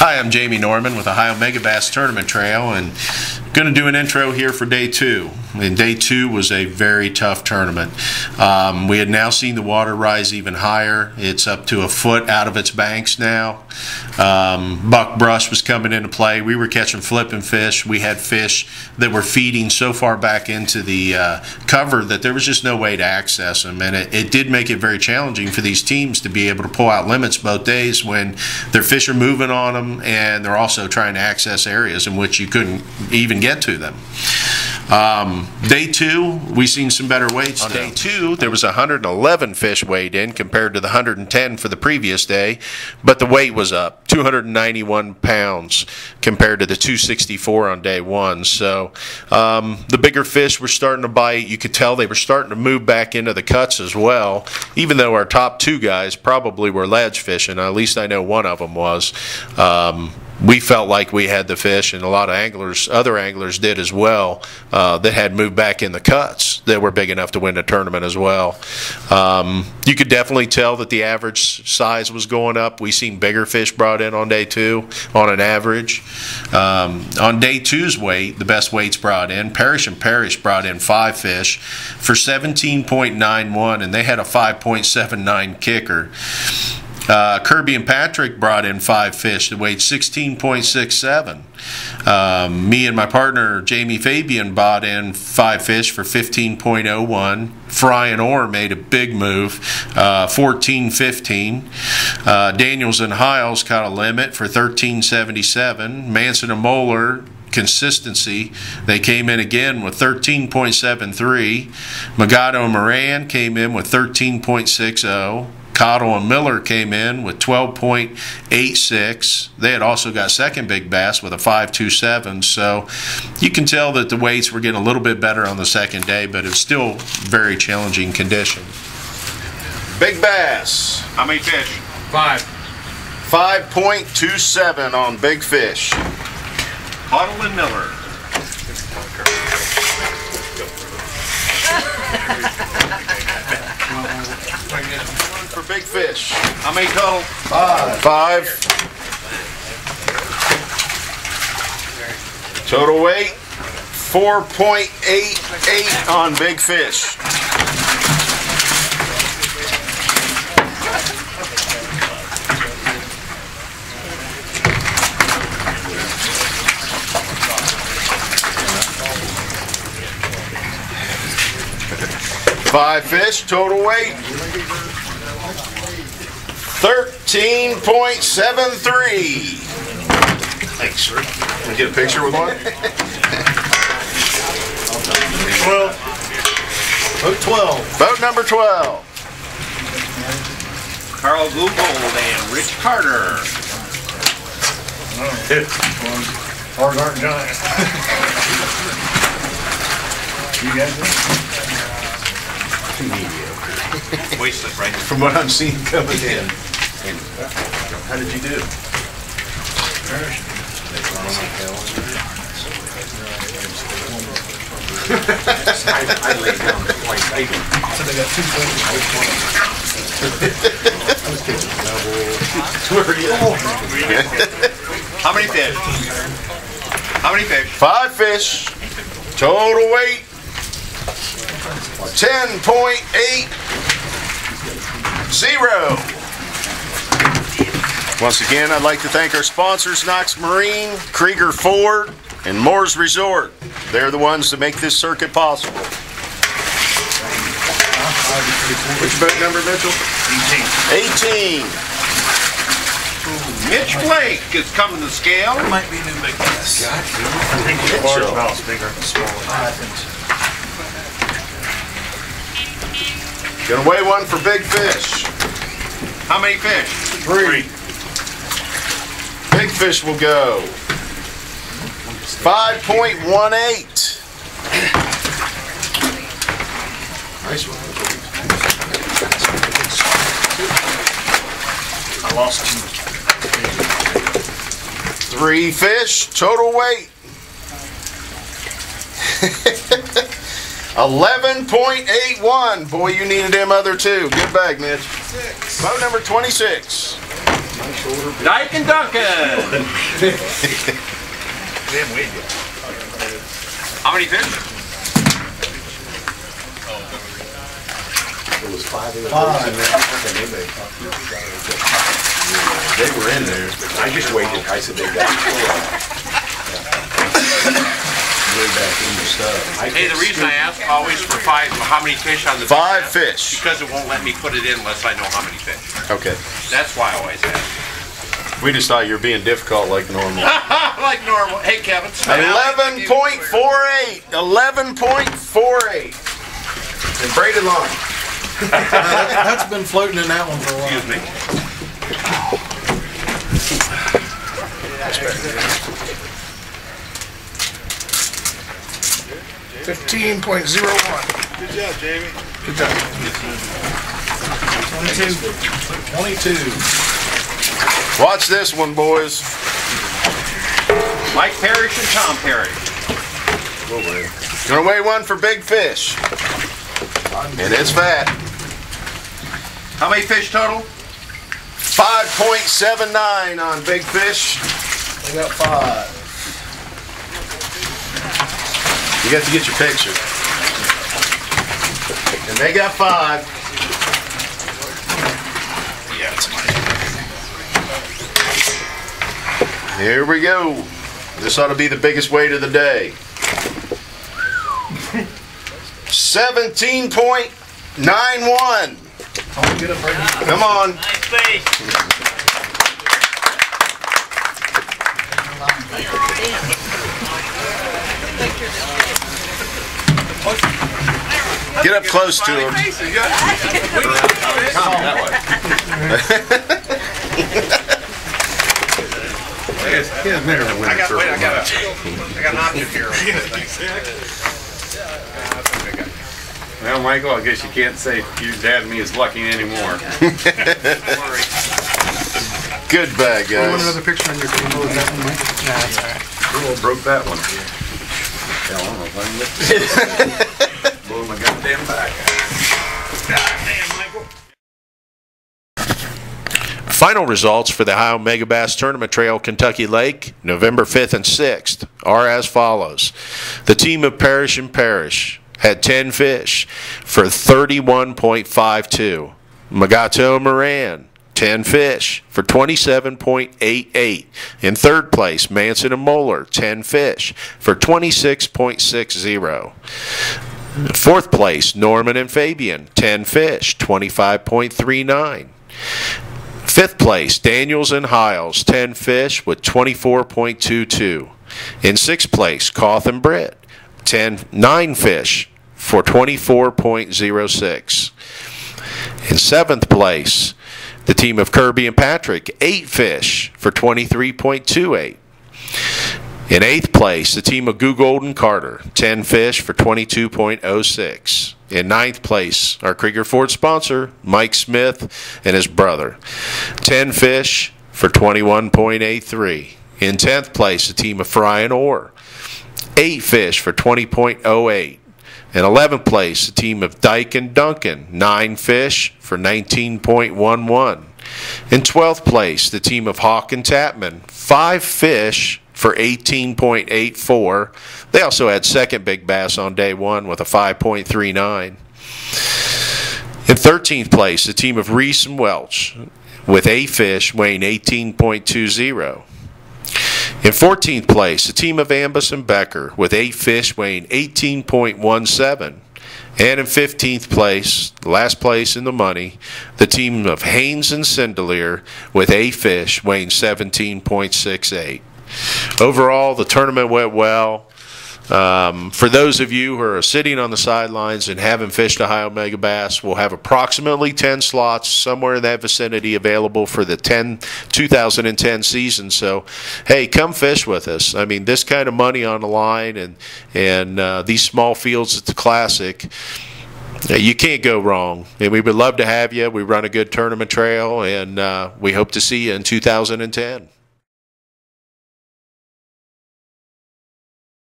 Hi, I'm Jamie Norman with Ohio Megabass Tournament Trail, and going to do an intro here for day two. And day two was a very tough tournament. We had now seen the water rise even higher. It's up to a foot out of its banks now. Buckbrush was coming into play. We were catching flipping fish. We had fish that were feeding so far back into the cover that there was just no way to access them. And it did make it very challenging for these teams to be able to pull out limits both days when their fish are moving on them and they're also trying to access areas in which you couldn't even get to them. Day two, we seen some better weights. On day two, there was 111 fish weighed in compared to the 110 for the previous day, but the weight was up 291 pounds compared to the 264 on day one. So the bigger fish were starting to bite. You could tell they were starting to move back into the cuts as well, even though our top two guys probably were ledge fishing. At least I know one of them was. We felt like we had the fish, and a lot of anglers, other anglers did as well, that had moved back in the cuts that were big enough to win the tournament as well. You could definitely tell that the average size was going up. We seen bigger fish brought in on day two on an average. On day two's weight, the best weights brought in, Parrish and Parrish brought in 5 fish for 17.91, and they had a 5.79 kicker. Kirby and Patrick brought in 5 fish that weighed 16.67. Me and my partner Jamie Fabian bought in 5 fish for 15.01. Fry and Orr made a big move, 14.15. Daniels and Hiles caught a limit for 13.77. Manson and Moeller, consistency, they came in again with 13.73. Magato and Moran came in with 13.60. Cottle and Miller came in with 12.86. They had also got second big bass with a 5.27. So you can tell that the weights were getting a little bit better on the second day, but it's still very challenging condition. Big bass. How many fish? 5. 5.27 on big fish. Cottle and Miller. For big fish. How many total? 5. Total weight 4.88 on big fish. Five fish, total weight 13.73. Thanks, sir. Can we get a picture with one? 12. Boat 12. Boat number 12. Carl Googold and Rich Carter. Hard Art Giant. You guys know? Wasted, right? From what I'm seeing coming in. How did you do? I laid down twice. So they got 2 points. How many fish? How many fish? 5 fish. Total weight 10.80. Once again, I'd like to thank our sponsors, Knox Marine, Krieger Ford, and Moore's Resort. They're the ones that make this circuit possible. Which boat number, Mitchell? 18. 18. Mitch Blake is coming to scale. Might be new big bass. I think the large mouse bigger than the small one. I think so. Gonna weigh one for big fish. How many fish? 3. Big fish will go 5.18. Nice one. I lost 3 fish, total weight 11.81. Boy, you needed them other 2. Good bag, Mitch. 6. Boat number 26. Dyke and Duncan. How many fish? It was 5 in the They were in there. I just waited. I said they got way back in the stuff. Hey, the reason I ask always for 5, how many fish on the 5 fish. Because it won't let me put it in unless I know how many fish. Okay. That's why I always ask. We just thought you were being difficult like normal. Like normal. Hey, Kevin. 11.48. 11.48. And braided line. That's been floating in that one for a while. Excuse me. 15.01. Good job, Jamie. Good job. 22. Watch this one, boys. Mike Parrish and Tom Parrish. Gonna weigh one for big fish. And it's fat. How many fish total? 5.79 on big fish. They got 5. You got to get your picture. And they got 5. Yeah, it's mine. Here we go. This ought to be the biggest weight of the day. 17.91. Come on. Nice face. Get up close to him. I got an option here. Well, Michael, I guess you can't say your dad and me is lucky anymore. Good bag, You want guys. another picture on your table? Is that one? Nah, that's all right. Who broke that one? Hell, I don't know if I can lift it. Blow my goddamn back. Goddamn, Michael. Final results for the Ohio Mega Bass Tournament Trail Kentucky Lake, November 5th and 6th, are as follows. The team of Parrish and Parrish had 10 fish for 31.52. Magato Moran, 10 fish for 27.88. In third place, Manson and Moeller, 10 fish for 26.60. Fourth place, Norman and Fabian, 10 fish, 25.39. Fifth place, Daniels and Hiles, 10 fish with 24.22. In sixth place, Koth and Britt, 9 fish for 24.06. In seventh place, the team of Kirby and Patrick, 8 fish for 23.28. In eighth place, the team of Googold and Carter, 10 fish for 22.06. In ninth place, our Krieger Ford sponsor, Mike Smith and his brother, 10 fish for 21.83. In 10th place, the team of Fry and Orr, 8 fish for 20.08. In 11th place, the team of Dyke and Duncan, 9 fish for 19.11. In 12th place, the team of Hawk and Tapman, 5 fish for 18.84. They also had second big bass on day one with a 5.39. In 13th place, the team of Reese and Welch with 8 fish weighing 18.20. In 14th place, the team of Ambus and Becker with 8 fish weighing 18.17. And in 15th place, last place in the money, the team of Haynes and Sindelier with 8 fish weighing 17.68. Overall, the tournament went well. For those of you who are sitting on the sidelines and haven't fished Ohio Mega Bass, we'll have approximately 10 slots somewhere in that vicinity available for the 2010 season. So, hey, come fish with us. I mean, this kind of money on the line and these small fields at the Classic, you can't go wrong. And we would love to have you. We run a good tournament trail, and we hope to see you in 2010.